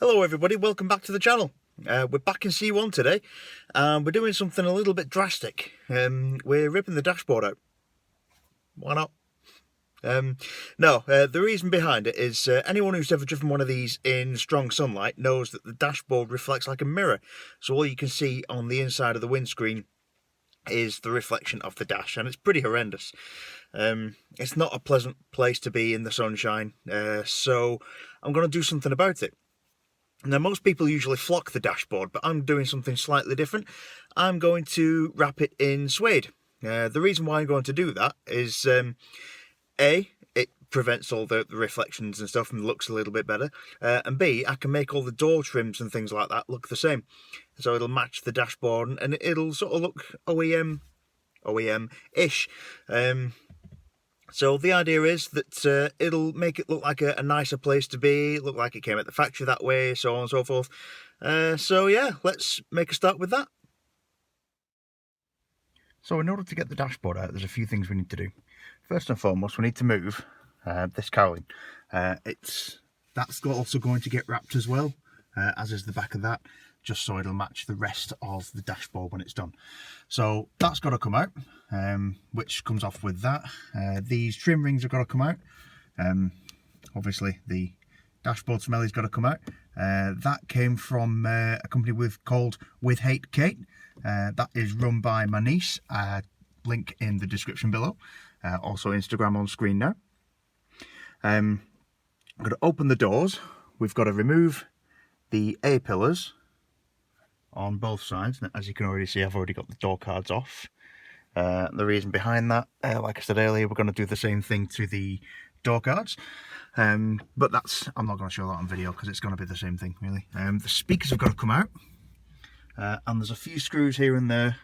Hello everybody, welcome back to the channel. We're back in C1 today, and we're doing something a little bit drastic. We're ripping the dashboard out. Why not? The reason behind it is anyone who's ever driven one of these in strong sunlight knows that the dashboard reflects like a mirror. So all you can see on the inside of the windscreen is the reflection of the dash, and it's pretty horrendous. It's not a pleasant place to be in the sunshine, so I'm going to do something about it. Now, most people usually flock the dashboard, but I'm doing something slightly different. I'm going to wrap it in suede. The reason why I'm going to do that is, A, it prevents all the reflections and stuff and looks a little bit better. And B, I can make all the door trims and things like that look the same. So it'll match the dashboard and it'll sort of look OEM-ish. So the idea is that it'll make it look like a nicer place to be, look like it came at the factory that way, so on and so forth. So yeah, let's make a start with that. So in order to get the dashboard out, there's a few things we need to do. First and foremost, we need to move this cowling. That's also going to get wrapped as well, as is the back of that, just so it'll match the rest of the dashboard when it's done. So that's got to come out, which comes off with that. These trim rings have got to come out. Obviously the dashboard smelly's got to come out. That came from a company called With Hate Kate. That is run by my niece. Link in the description below. Also Instagram on screen now. I'm going to open the doors. We've got to remove the A-pillars on both sides. As you can already see, I've already got the door cards off. The reason behind that, like I said earlier, we're going to do the same thing to the door cards. But I'm not going to show that on video because it's going to be the same thing really. The speakers have got to come out. And there's a few screws here and there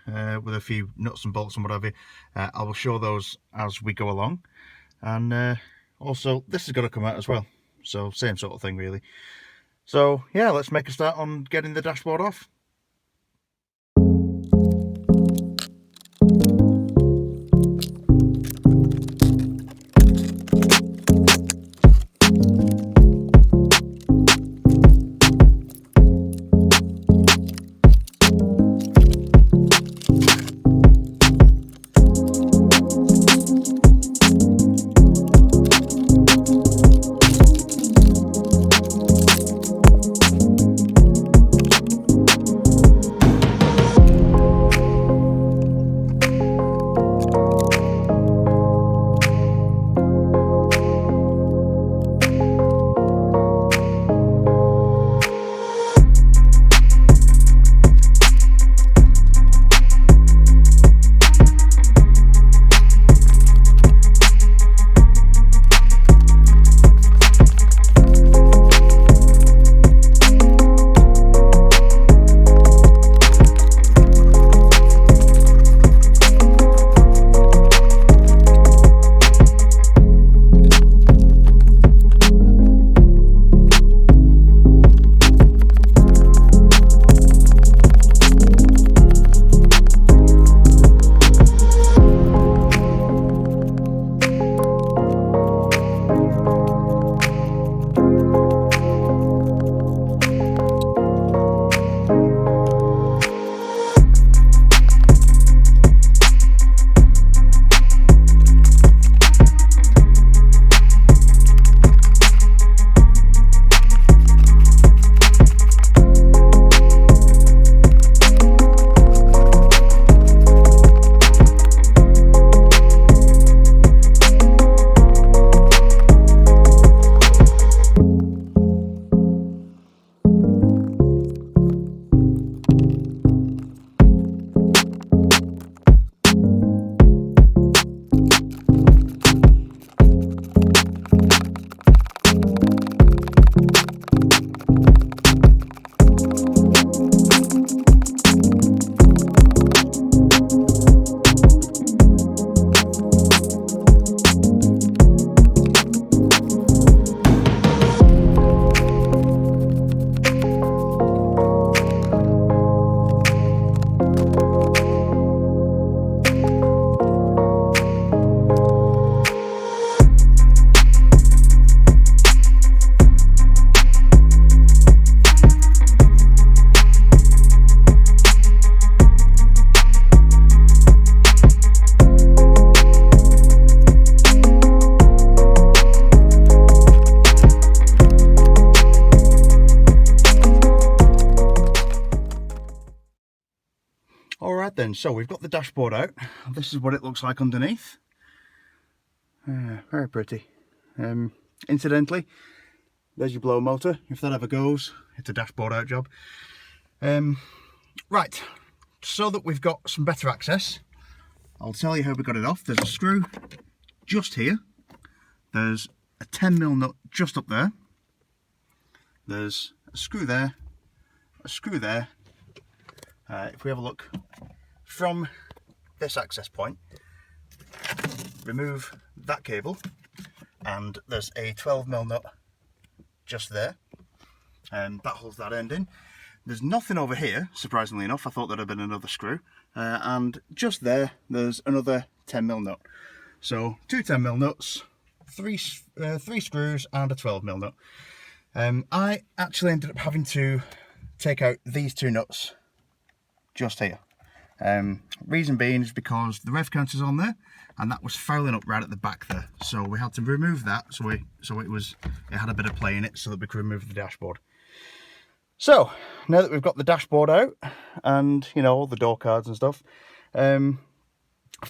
with a few nuts and bolts and whatever. I will show those as we go along. And also this has got to come out as well. So same sort of thing really. So yeah, let's make a start on getting the dashboard off. Right then, so we've got the dashboard out. This is what it looks like underneath. Very pretty. Incidentally, there's your blower motor. If that ever goes, it's a dashboard out job. Right, so that we've got some better access, I'll tell you how we got it off. There's a screw just here. There's a 10mm nut just up there. There's a screw there, a screw there. If we have a look from this access point, remove that cable, and there's a 12mm nut just there, and that holds that end in. There's nothing over here, surprisingly enough. I thought there'd have been another screw, and just there there's another 10mm nut. So two 10mm nuts, three screws and a 12mm nut. I actually ended up having to take out these two nuts just here. Reason being is because the rev counter's on there, and that was fouling up right at the back there. So we had to remove that, so it had a bit of play in it, so that we could remove the dashboard. So now that we've got the dashboard out, and you know, all the door cards and stuff, I've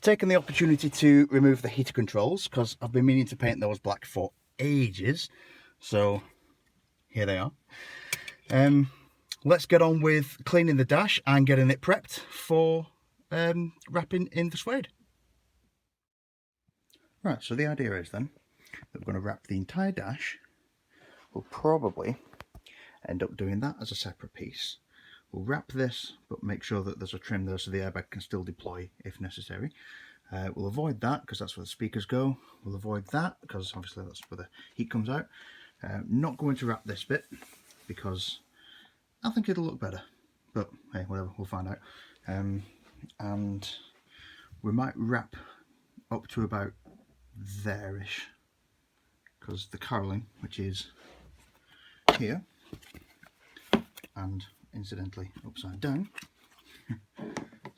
taken the opportunity to remove the heater controls, because I've been meaning to paint those black for ages. So here they are. Let's get on with cleaning the dash and getting it prepped for wrapping in the suede. Right, so the idea is then that we're going to wrap the entire dash. We'll probably end up doing that as a separate piece. We'll wrap this, but make sure that there's a trim there so the airbag can still deploy if necessary. We'll avoid that because that's where the speakers go. We'll avoid that because obviously that's where the heat comes out. Not going to wrap this bit because I think it'll look better, but hey, whatever, we'll find out. And we might wrap up to about there-ish, because the caroling, which is here, and incidentally upside down,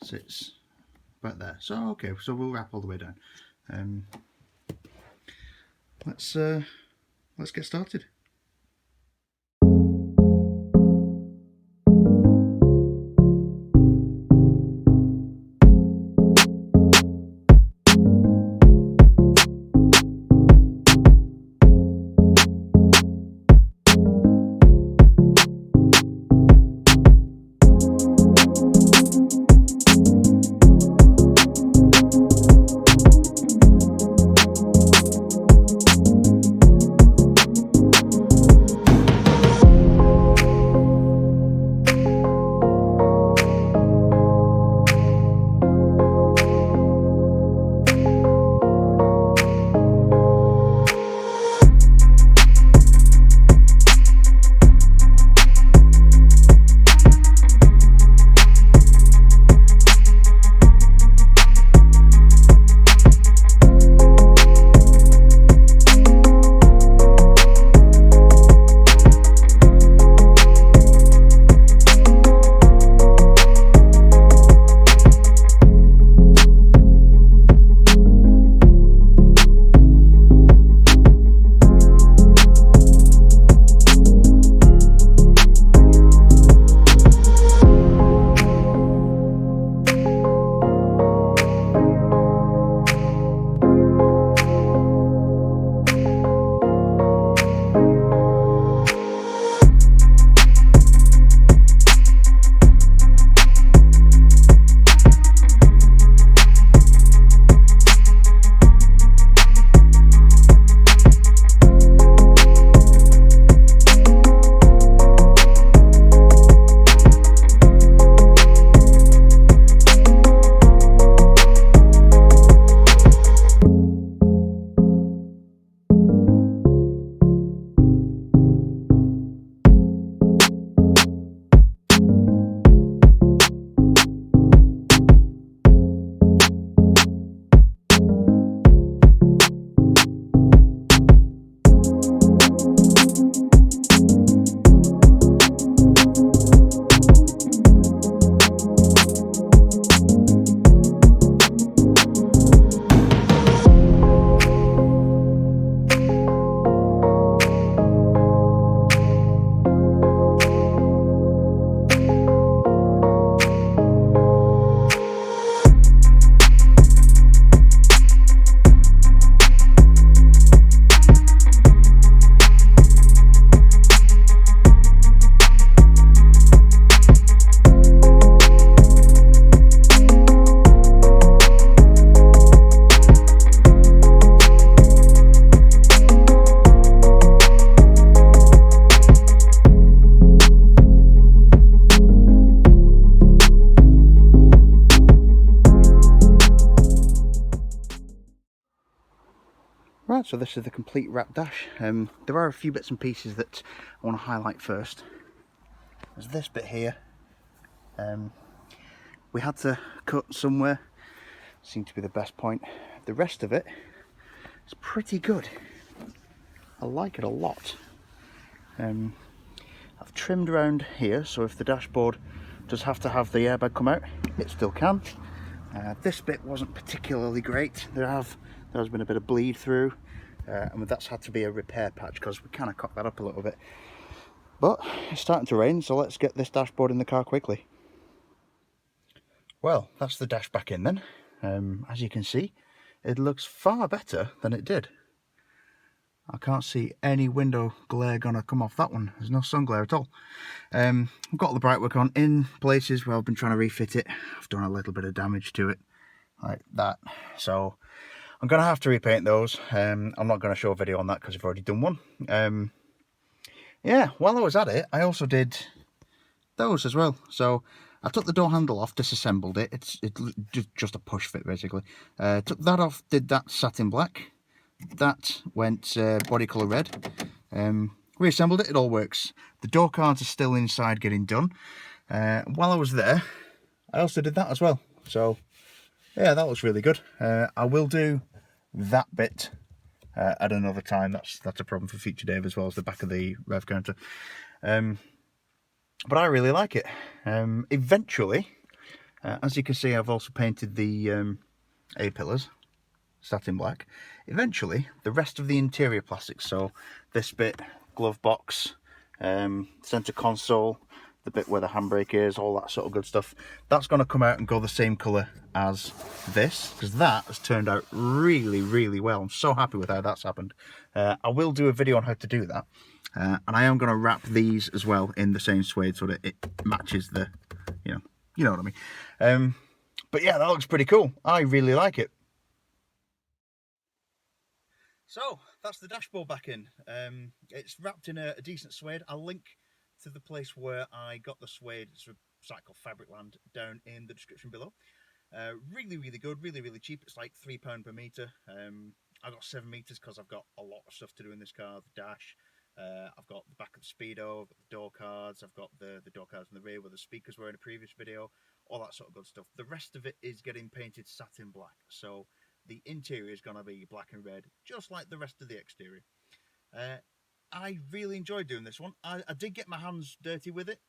sits about there. So okay, so we'll wrap all the way down. Let's get started. so this is the complete wrap dash. There are a few bits and pieces that I want to highlight first. There's this bit here. We had to cut somewhere, seemed to be the best point. The rest of it is pretty good. I like it a lot. I've trimmed around here, so if the dashboard does have to have the airbag come out, it still can. This bit wasn't particularly great. There has been a bit of bleed through, and that's had to be a repair patch because we kind of cocked that up a little bit. But it's starting to rain, so let's get this dashboard in the car quickly. Well, that's the dash back in then. As you can see, it looks far better than it did. I can't see any window glare gonna come off that one. There's no sun glare at all. I've got the bright work on in places where I've been trying to refit it. I've done a little bit of damage to it, like that. So I'm gonna have to repaint those. I'm not gonna show a video on that because I've already done one. Yeah, while I was at it, I also did those as well. So I took the door handle off, disassembled it. It's just a push fit basically. Took that off, did that satin black. That went body colour red. Reassembled it, it all works. The door cards are still inside getting done. While I was there, I also did that as well. So yeah, that looks really good. I will do that bit at another time. That's a problem for future Dave, as well as the back of the rev counter. But I really like it. Eventually, as you can see, I've also painted the A-pillars satin black. Eventually, the rest of the interior plastics, so this bit, glove box, center console, the bit where the handbrake is, all that sort of good stuff, that's going to come out and go the same colour as this, because that has turned out really, really well. I'm so happy with how that's happened. I will do a video on how to do that, and I am going to wrap these as well in the same suede so that it matches the, you know what I mean. But yeah, that looks pretty cool. I really like it. So that's the dashboard back in. It's wrapped in a decent suede. I'll link to the place where I got the suede. It's a site called Fabricland down in the description below. Really, really good, really, really cheap. It's like £3 per metre. I got 7 metres because I've got a lot of stuff to do in this car. The dash, I've got the back of the speedo, I've got the door cards, I've got the door cards in the rear where the speakers were in a previous video, all that sort of good stuff. The rest of it is getting painted satin black, so the interior is going to be black and red, just like the rest of the exterior. I really enjoyed doing this one. I did get my hands dirty with it.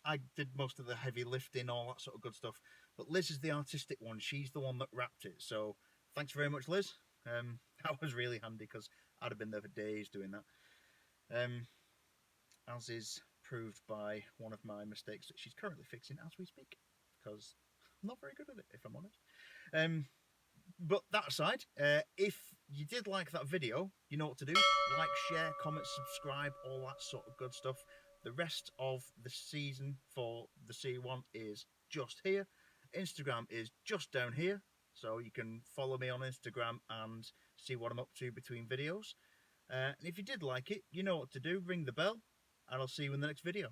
I did most of the heavy lifting, all that sort of good stuff. But Liz is the artistic one. She's the one that wrapped it. So thanks very much, Liz. That was really handy because I'd have been there for days doing that. As is proved by one of my mistakes that she's currently fixing as we speak, because I'm not very good at it, if I'm honest. But that aside, if you did like that video, you know what to do. Like, share, comment, subscribe, all that sort of good stuff. The rest of the season for the C1 is just here. Instagram is just down here, so you can follow me on Instagram and see what I'm up to between videos. And if you did like it, you know what to do. Ring the bell, and I'll see you in the next video.